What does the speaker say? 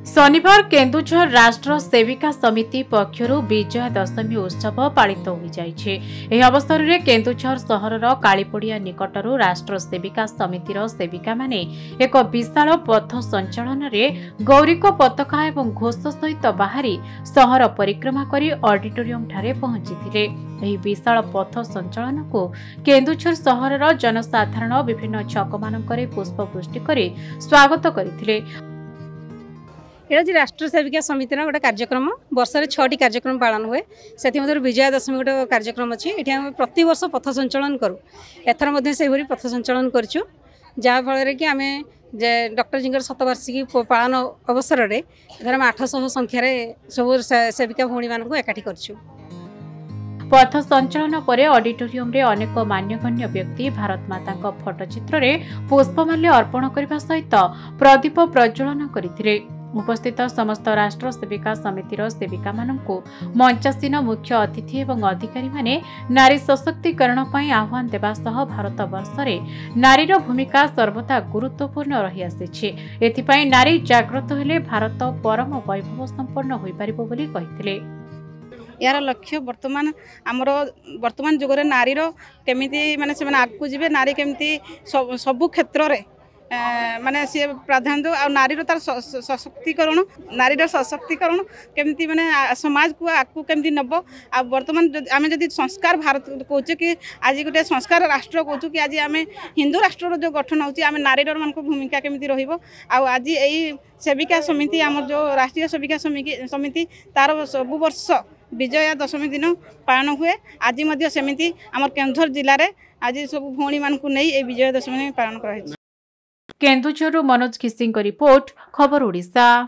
शनिवार केन्दुझर राष्ट्र सेविका समिति पक्षर विजया दशमी उत्सव पालित हो जाइए। अवसर में केन्दुझर सहरर कालीपड़िया निकटर राष्ट्र सेविका समितिर सेविका माने एक विशाल पथ संचालन में गौरीक पताका एवं घोष सहित बाहरी सहर परिक्रमा कर ऑडिटोरियम ठारे पहुंची। विशाल पथ संचालन को केन्दुझर सहरर जनसाधारण विभिन्न छक मानकरे पुष्पवृष्टि कर स्वागत करथिले। यहाँ राष्ट्र सेविका समिति गोटे कार्यक्रम वर्ष 6टी कार्यक्रम पालन हुए से विजया दशमी गोटे कार्यक्रम अच्छी ये आम प्रति वर्ष पथ संचालन करूँ। एथर से पथ संचालन करूँ जहाँफल कि आम डॉक्टर जी शतवार्षिकी पालन अवसर में आम 800 संख्यार सब सेविका भौणी मानक एकाठी करूँ। पथ संचालन पर ऑडिटोरियम रे अनेक मान्यगण्य व्यक्ति भारत माता फोटोचित्र में पुष्पमाल्य अर्पण करने सहित प्रदीप प्रज्वलन करथिले। उपस्थित समस्त राष्ट्र सेविका समितिर सेविका मानकु मंचासीन मुख्य अतिथि एवं अधिकारी माने नारी सशक्तिकरण पई आह्वान देबा सह भारत वर्ष में नारीर भूमिका सर्वदा गुरुत्वपूर्ण रही आसिछि। एथिपई नारी जागृत हेले भारत परम वैभव संपन्न होई परिबो बोली कहिथिले। यार लक्ष्य वर्तमान जुगरे नारीर केमिति माने से आगु जीवे नारी केमिति सबु क्षेत्र रे माने सी प्राधान्य आ नारीर तार सशक्तिकरण नारीर सशक्तिकरण केमिति माने समाज को आगु केमिति नब आ वर्तमान आम जदि संस्कार भारत कहूँ कि आज गोटे संस्कार राष्ट्र कहूँ कि आज आम हिंदू राष्ट्र जो गठन होची आम नारीर मान भूमिका केमिति रहिबो। आज यही सेविका समिति आम जो राष्ट्रीय सेविका समिति तार सब वर्ष विजया दशमी दिन पालन हुए। आज सेमिति आम केन्दुझर जिले में आज सब भौणी मान नहीं विजया दशमी पालन कर। केन्दुझर मनोज किसिंग रिपोर्ट खबर ओडिशा।